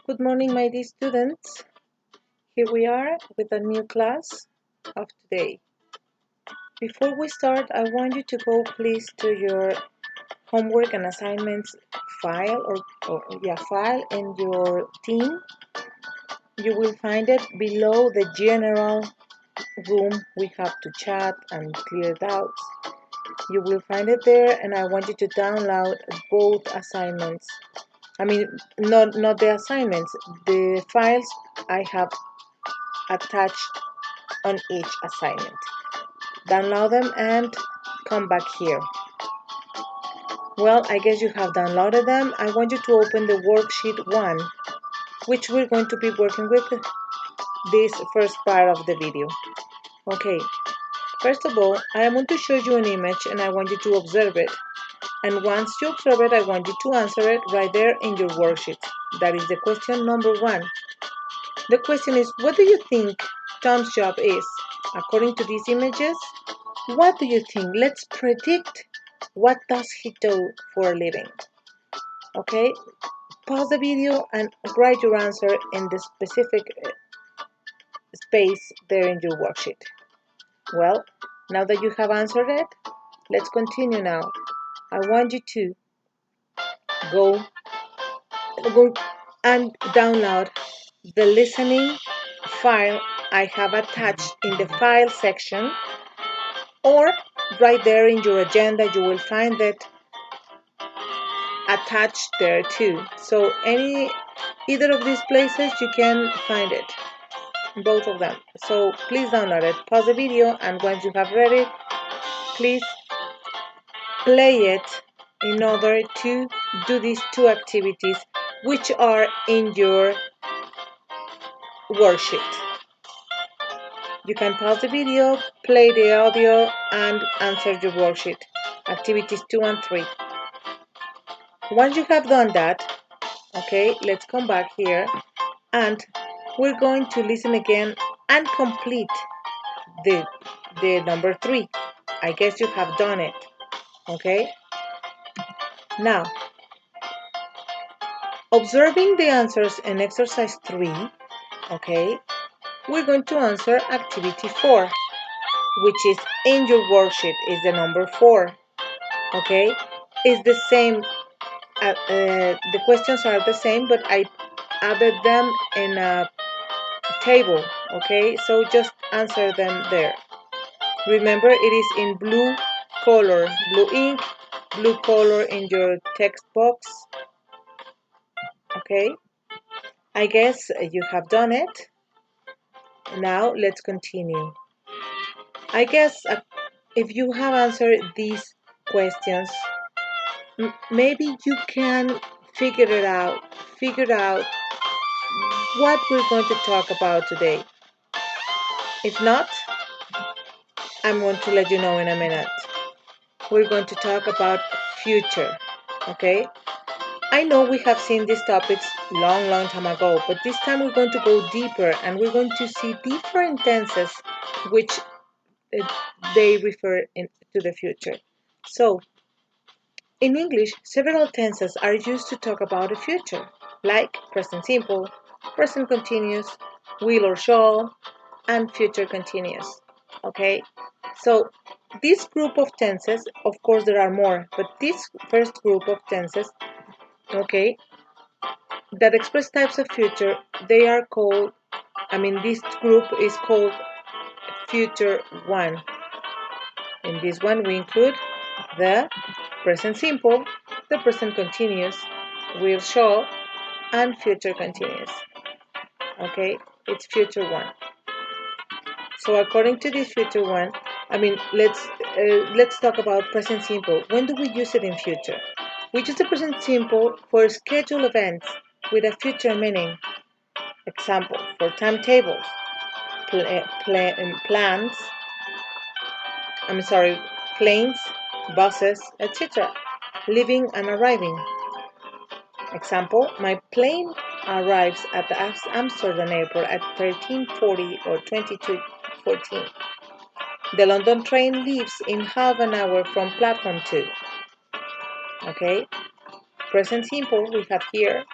Good morning, my dear students. Here we are with a new class of today. Before we start, I want you to go please to your homework and assignments file file in your team. You will find it below the general room we have to chat and clear doubts. You will find it there, and I want you to download both assignments. Not the assignments, the files I have attached on each assignment. Download them and come back here. Well, I guess you have downloaded them. I want you to open the worksheet 1, which we're going to be working with this first part of the video. Okay, first of all, I want to show you an image and I want you to observe it. And once you observe it, I want you to answer it right there in your worksheet. That is the question number 1. The question is, what do you think Tom's job is? According to these images, what do you think? Let's predict, what does he do for a living? Okay, pause the video and write your answer in the specific space there in your worksheet. Well, now that you have answered it, let's continue now. I want you to go and download the listening file I have attached in the file section, or right there in your agenda you will find it attached there too. So either of these places you can find it, both of them. So please download it, pause the video, and once you have read it, please play it in order to do these two activities which are in your worksheet. You can pause the video, play the audio, and answer your worksheet. Activities 2 and 3. Once you have done that, okay, let's come back here and we're going to listen again and complete the number 3. I guess you have done it, okay? Now, observing the answers in exercise 3, okay, we're going to answer activity 4, which is in your worksheet, is the number 4, okay? It's the same, the questions are the same, but I added them in a table, okay? So just answer them there. Remember, it is in blue color, blue ink, blue color in your text box. Okay, I guess you have done it. Now let's continue. I guess if you have answered these questions, maybe you can figure out what we're going to talk about today. If not, I'm going to let you know in a minute. We're going to talk about future, okay? I know we have seen these topics long time ago, but this time we're going to go deeper and we're going to see different tenses which they refer to the future. So, in English, several tenses are used to talk about the future, like present simple, present continuous, will or shall, and future continuous. Okay? So, this group of tenses, of course there are more, but this first group of tenses, okay, that express types of future, they are called, this group is called future 1. In this one we include the present simple, the present continuous, will shall, and future continuous. Okay, it's future 1. So according to this future 1, let's talk about present simple. When do we use it in future? We use the present simple for scheduled events with a future meaning. Example, for timetables, planes, buses, etc. Leaving and arriving. Example, my plane arrives at the Amsterdam airport at 13:40 or 22:14. The London train leaves in half an hour from platform 2. Okay, present simple we have here,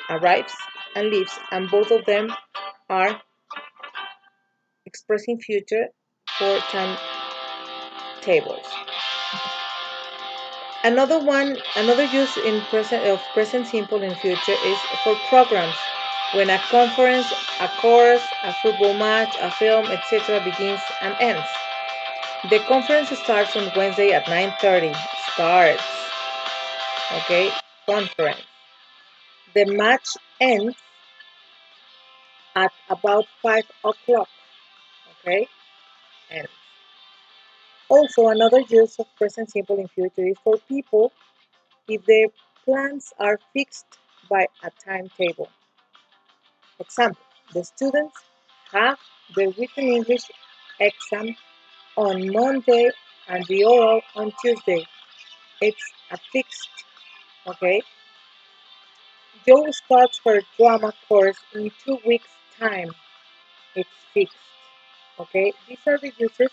arrives, and leaves, and both of them are expressing future for timetables. Another use in present simple in future is for programs. When a conference, a course, a football match, a film, etc. begins and ends. The conference starts on Wednesday at 9:30. Starts. Okay? Conference. The match ends at about 5 o'clock. Okay? Ends. Also, another use of present simple in future is for people if their plans are fixed by a timetable. Example, the students have the written English exam on Monday and the oral on Tuesday. It's a fixed, okay? Jo starts her drama course in 2 weeks' time. It's fixed, okay? These are the uses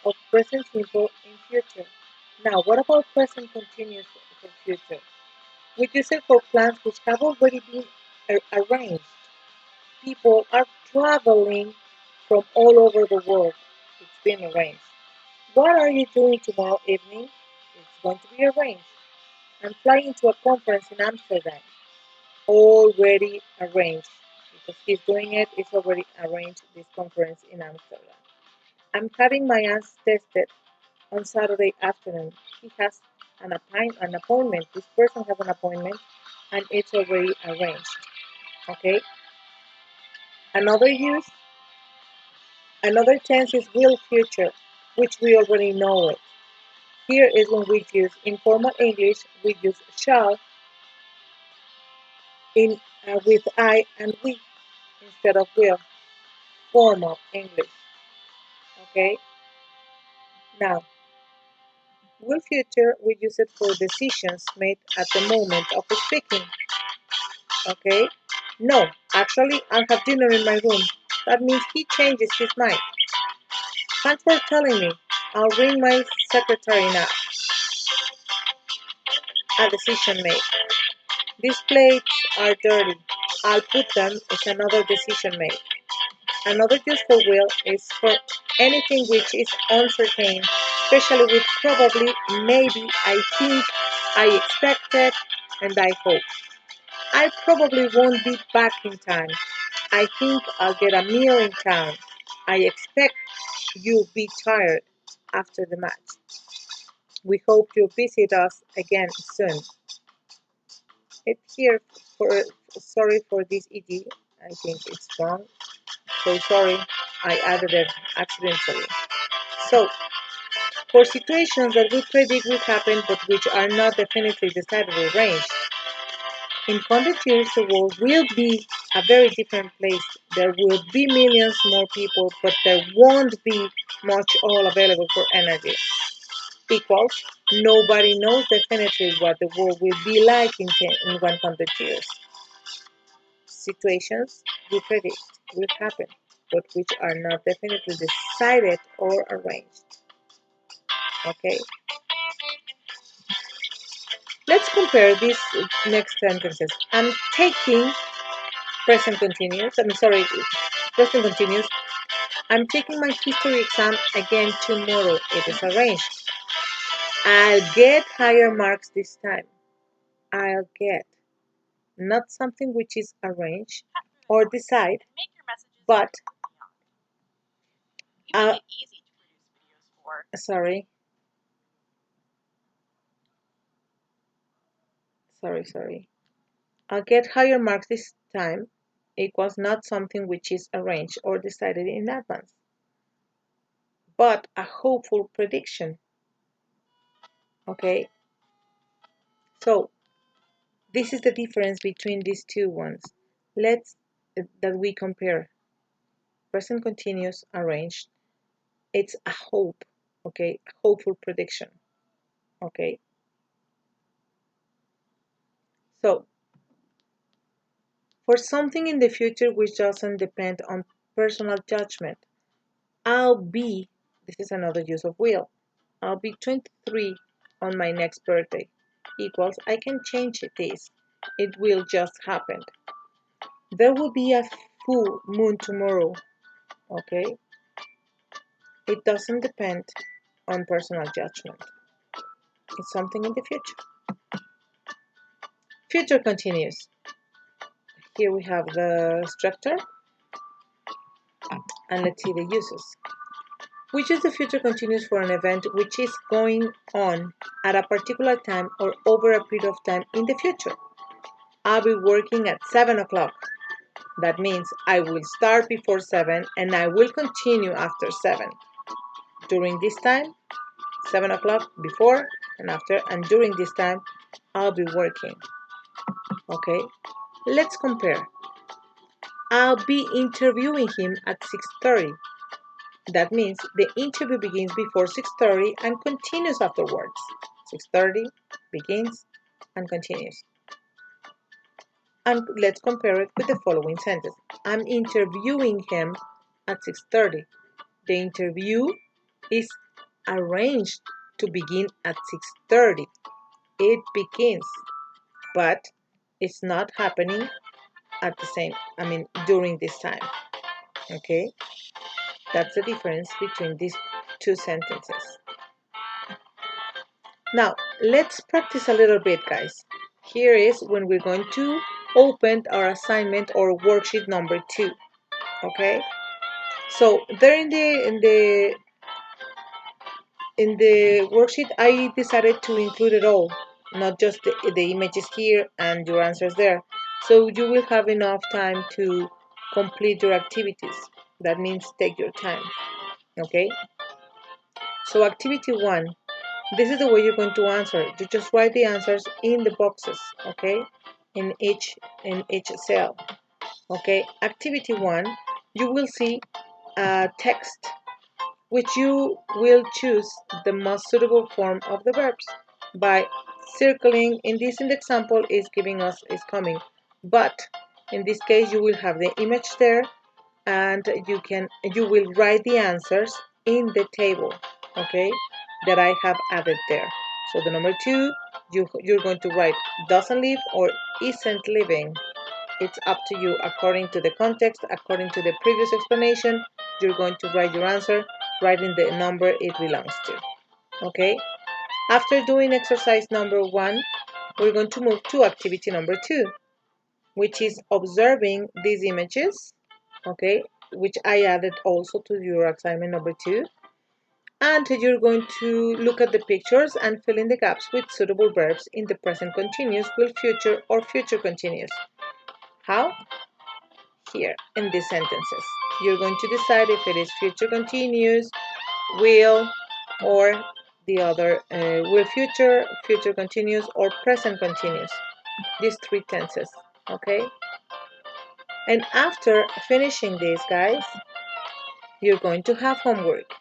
of present simple in future. Now, what about present continuous for future? We use it for plans which have already been arranged. People are traveling from all over the world. It's been arranged. What are you doing tomorrow evening? It's going to be arranged. I'm flying to a conference in Amsterdam. Already arranged. Because he's doing it, it's already arranged this conference in Amsterdam. I'm having my aunt tested on Saturday afternoon. He has an appointment. This person has an appointment and it's already arranged. Okay? Another use, another tense is will future, which we already know it. Here is when we use informal English, we use shall in with I and we instead of will. Formal English. Okay? Now, will future, we use it for decisions made at the moment of speaking. Okay? No, actually, I'll have dinner in my room. That means he changes his mind. Thanks for telling me. I'll ring my secretary now. A decision made. These plates are dirty. I'll put them is another decision made. Another use for will is for anything which is uncertain, especially with probably, maybe, I think, I expected, and I hope. I probably won't be back in time. I think I'll get a meal in town. I expect you'll be tired after the match. We hope you'll visit us again soon. It's here for sorry for this ed. I think it's wrong. So sorry, I added it accidentally. So, for situations that we predict will happen but which are not definitely decided or arranged, in 100 years the world will be a very different place. There will be millions more people, but there won't be much oil available for energy. Equals, nobody knows definitely what the world will be like in 100 years. Situations we predict will happen, but which are not definitely decided or arranged. Okay? Let's compare these next sentences. I'm taking present continuous. Present continuous. I'm taking my history exam again tomorrow. It is arranged. I'll get higher marks this time. I'll get. Not something which is arranged or decide, but sorry. Sorry. I'll get higher marks this time equals not something which is arranged or decided in advance, but a hopeful prediction. Okay? So, this is the difference between these two ones. Let's that we compare. Present continuous arranged. It's a hope, okay? A hopeful prediction. Okay? So, for something in the future which doesn't depend on personal judgment, this is another use of will. I'll be 23 on my next birthday. Equals, I can change this. It will just happen. There will be a full moon tomorrow, okay? It doesn't depend on personal judgment. It's something in the future. Future continuous. Here we have the structure, and let's see the uses. We use the future continuous for an event which is going on at a particular time or over a period of time in the future. I'll be working at 7 o'clock. That means I will start before 7 and I will continue after 7. During this time, 7 o'clock before and after, and during this time, I'll be working. Okay, let's compare. I'll be interviewing him at 6:30. That means the interview begins before 6:30 and continues afterwards. 6:30 begins and continues. And let's compare it with the following sentence. I'm interviewing him at 6:30. The interview is arranged to begin at 6:30. It begins, but it's not happening during this time. Okay? That's the difference between these two sentences. Now, let's practice a little bit, guys. Here is when we're going to open our assignment or worksheet number 2. Okay? So there in the worksheet, I decided to include it all, not just the images here and your answers there. So you will have enough time to complete your activities. That means take your time. Okay? So activity 1, this is the way you're going to answer. You just write the answers in the boxes, okay? In each cell. Okay? Activity 1, you will see a text which you will choose the most suitable form of the verbs by circling. In the example is giving us is coming, but in this case you will have the image there, and you will write the answers in the table, okay, that I have added there. So the number 2, you're going to write doesn't live or isn't living. It's up to you according to the context, according to the previous explanation. You're going to write your answer, writing the number it belongs to. Okay? After doing exercise number 1, we're going to move to activity number 2, which is observing these images, okay, which I added also to your assignment number 2. And you're going to look at the pictures and fill in the gaps with suitable verbs in the present continuous, will future, or future continuous. How? Here in these sentences. You're going to decide if it is future continuous, will, or the other will future, future continuous, or present continuous. These 3 tenses, okay? And after finishing this, guys, you're going to have homework,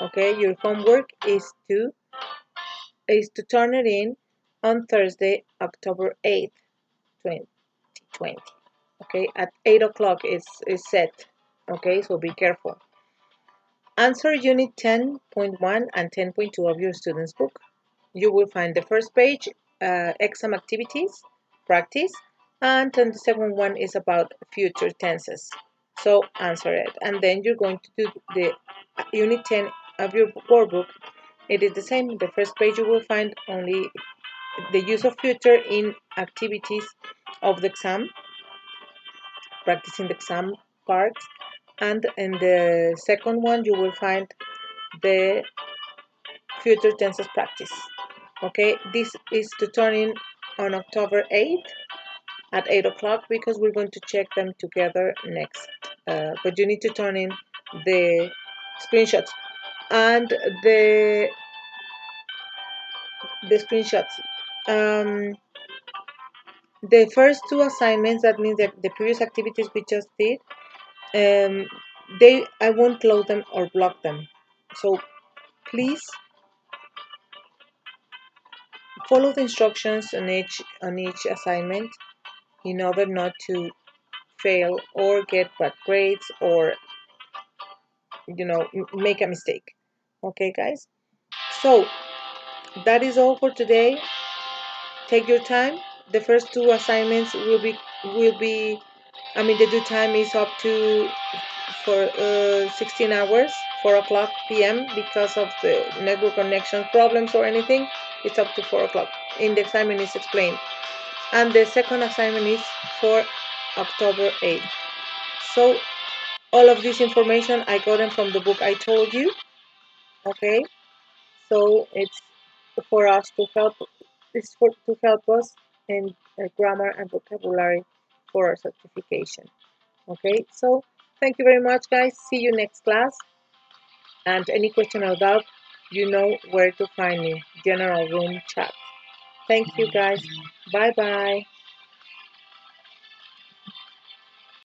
okay? Your homework is to turn it in on Thursday, October 8th, 2020. Okay, at 8 o'clock is set. Okay, so be careful. Answer Unit 10.1 and 10.2 of your student's book. You will find the first page, exam activities, practice, and then the second one is about future tenses. So answer it. And then you're going to do the Unit 10 of your workbook. It is the same. The first page you will find only the use of future in activities of the exam, practicing the exam parts, and in the second one you will find the future tenses practice. Okay, this is to turn in on October 8th at 8 o'clock because we're going to check them together next. But you need to turn in the screenshots and the screenshots. The first 2 assignments, that means that the previous activities we just did, I won't close them or block them. So please follow the instructions on each assignment in order not to fail or get bad grades or make a mistake. Okay, guys? So that is all for today. Take your time. The first 2 assignments will be I mean, the due time is up to for 16 hours, 4 o'clock p.m. because of the network connection problems or anything. It's up to 4 o'clock. In the assignment is explained. And the second assignment is for October 8th. So all of this information I got them from the book I told you. Okay, so it's for us to help. It's for to help us in grammar and vocabulary for our certification. Okay, so thank you very much, guys. See you next class. And any question or doubt, you know where to find me. General room chat. Thank you, guys. Bye bye.